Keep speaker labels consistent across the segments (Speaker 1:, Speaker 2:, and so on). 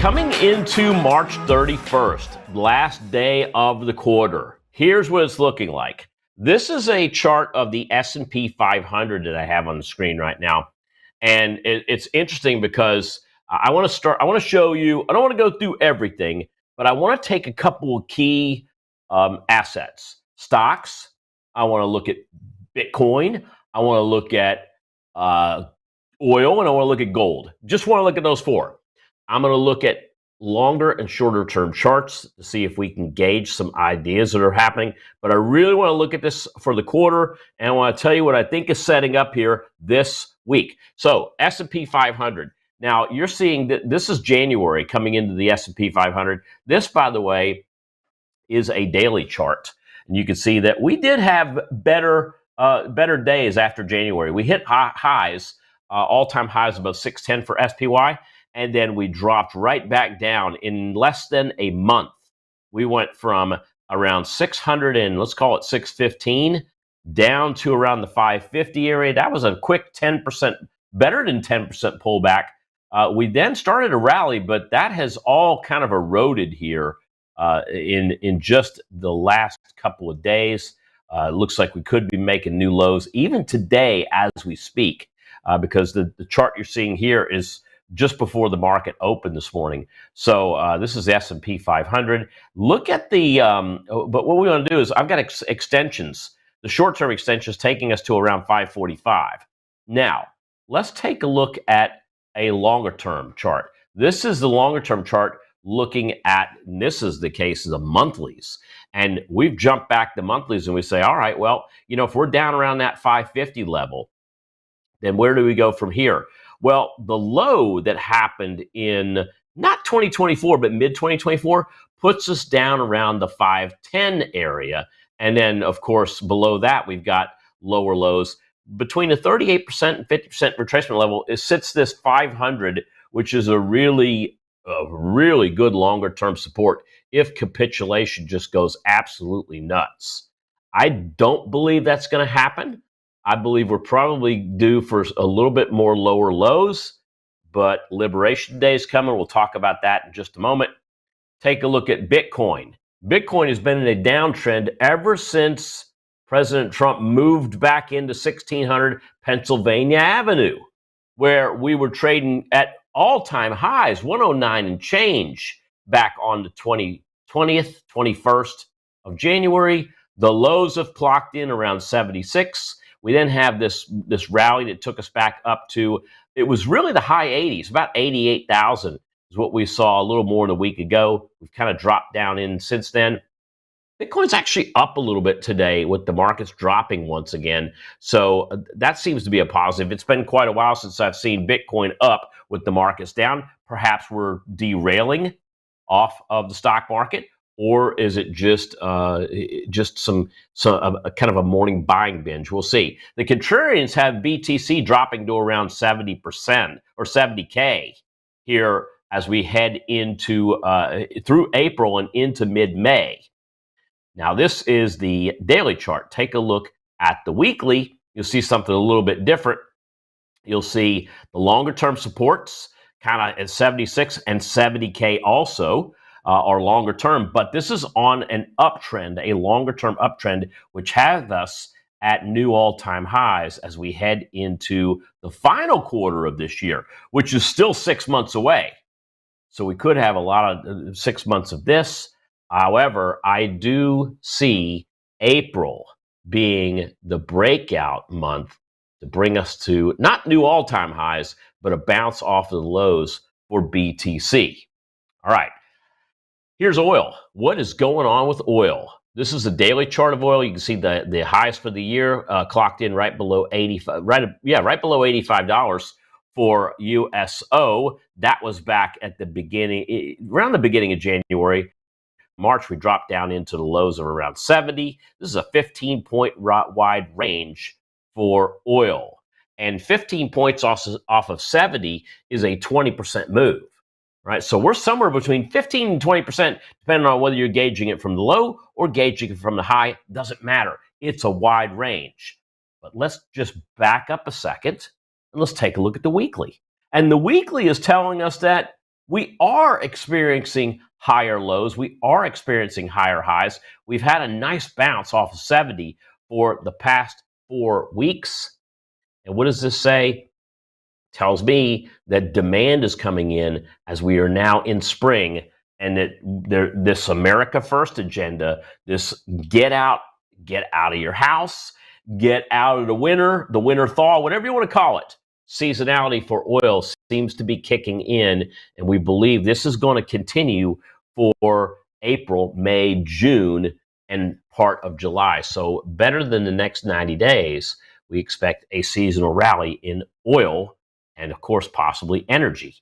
Speaker 1: coming into March 31st, last day of the quarter, here's what it's looking like. This is a chart of the S&P 500 that I have on the screen right now. And it's interesting because I want to show you, I don't want to go through everything, but I want to take a couple of key assets. Stocks, I want to look at Bitcoin, I want to look at oil, and I want to look at gold. Just want to look at those four. I'm going to look at longer and shorter term charts to see if we can gauge some ideas that are happening. But I really want to look at this for the quarter, and I want to tell you what I think is setting up here this week. So S&P 500. Now, you're seeing that this is January coming into the S&P 500. This, by the way, is a daily chart. And you can see that we did have better days after January. We hit highs, all-time highs above 610 for SPY. And then we dropped right back down in less than a month. We went from around 600 and let's call it 615 down to around the 550 area. That was a quick 10%, better than 10% pullback. We then started a rally, but that has all kind of eroded here in just the last couple of days. Looks like we could be making new lows even today as we speak, because the chart you're seeing here is just before the market opened this morning. So this is the S&P 500. Look at the, but what we want to do is I've got extensions. The short-term extensions taking us to around 545. Now, let's take a look at a longer-term chart. This is the longer-term chart looking at, and this is the case of the monthlies. And we've jumped back the monthlies and we say, all right, well, you know, if we're down around that 550 level, then where do we go from here? Well, the low that happened in not 2024, but mid-2024 puts us down around the 510 area. And then, of course, below that, we've got lower lows. Between the 38% and 50% retracement level, it sits this 500, which is a really good longer-term support if capitulation just goes absolutely nuts. I don't believe that's going to happen. I believe we're probably due for a little bit more lower lows, but Liberation Day is coming. We'll talk about that in just a moment. Take a look at Bitcoin. Bitcoin has been in a downtrend ever since President Trump moved back into 1600 Pennsylvania Avenue, where we were trading at all-time highs, 109 and change, back on the 21st of January. The lows have clocked in around 76. We then have this rally that took us back up to, it was really the high 80s, about 88,000 is what we saw a little more than a week ago. We've kind of dropped down in since then. Bitcoin's actually up a little bit today with the markets dropping once again. So that seems to be a positive. It's been quite a while since I've seen Bitcoin up with the markets down. Perhaps we're derailing off of the stock market. Or is it just some kind of a morning buying binge? We'll see. The contrarians have BTC dropping to around 70% or 70K here as we head into through April and into mid-May. Now, this is the daily chart. Take a look at the weekly. You'll see something a little bit different. You'll see the longer-term supports kind of at 76 and 70K also. Are longer term, but this is on an uptrend, a longer term uptrend, which has us at new all-time highs as we head into the final quarter of this year, which is still 6 months away. So we could have a lot of 6 months of this. However, I do see April being the breakout month to bring us to not new all-time highs, but a bounce off of the lows for BTC. All right. Here's oil. What is going on with oil? This is a daily chart of oil. You can see the highs for the year clocked in right below right below $85 for USO. That was back at the beginning, around the beginning of January. March, we dropped down into the lows of around 70. This is a 15-point wide range for oil. And 15 points off of 70 is a 20% move. Right, so we're somewhere between 15 and 20%, depending on whether you're gauging it from the low or gauging it from the high. Doesn't matter. It's a wide range. But let's just back up a second and let's take a look at the weekly. And the weekly is telling us that we are experiencing higher lows. We are experiencing higher highs. We've had a nice bounce off of 70 for the past 4 weeks. And what does this say? Tells me that demand is coming in as we are now in spring, and that this America First agenda, this get out of your house, get out of the winter thaw, whatever you want to call it. Seasonality for oil seems to be kicking in, and we believe this is going to continue for April, May, June, and part of July. So better than the next 90 days, we expect a seasonal rally in oil and, of course, possibly energy.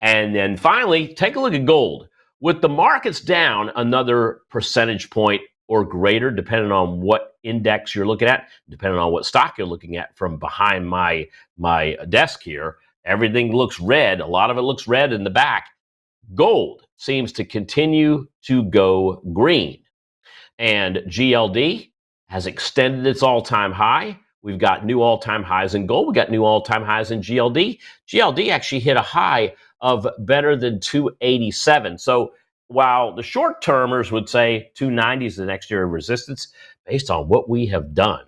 Speaker 1: And then finally, take a look at gold. With the markets down another percentage point or greater, depending on what index you're looking at, depending on what stock you're looking at from behind my desk here, everything looks red. A lot of it looks red in the back. Gold seems to continue to go green. And GLD has extended its all-time high. We've got new all-time highs in gold. We got new all-time highs in GLD. GLD actually hit a high of better than 287. So while the short-termers would say 290 is the next year of resistance, based on what we have done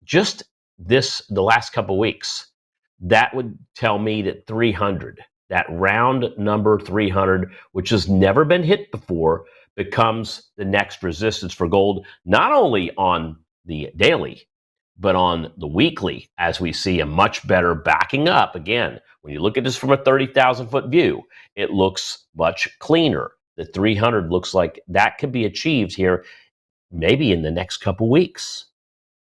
Speaker 1: just the last couple of weeks, that would tell me that 300, that round number 300, which has never been hit before, becomes the next resistance for gold, not only on the daily, but on the weekly, as we see a much better backing up. Again, when you look at this from a 30,000 foot view, it looks much cleaner. The 300 looks like that could be achieved here maybe in the next couple weeks.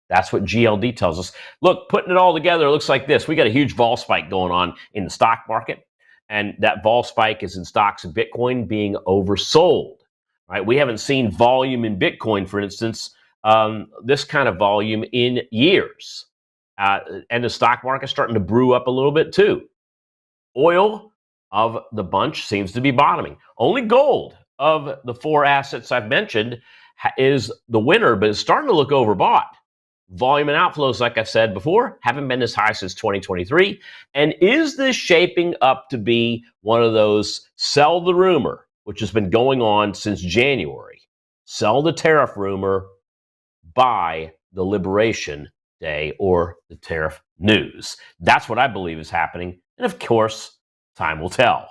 Speaker 1: That's what GLD tells us. Look, putting it all together, it looks like this. We got a huge vol spike going on in the stock market, and that vol spike is in stocks and Bitcoin being oversold. Right? We haven't seen volume in Bitcoin, for instance, this kind of volume in years. And the stock market's starting to brew up a little bit too. Oil of the bunch seems to be bottoming. Only gold of the four assets I've mentioned is the winner, but it's starting to look overbought. Volume and outflows, like I said before, haven't been as high since 2023. And is this shaping up to be one of those sell the rumor, which has been going on since January? Sell the tariff rumor, buy the Liberation Day or the tariff news. That's what I believe is happening. And of course, time will tell.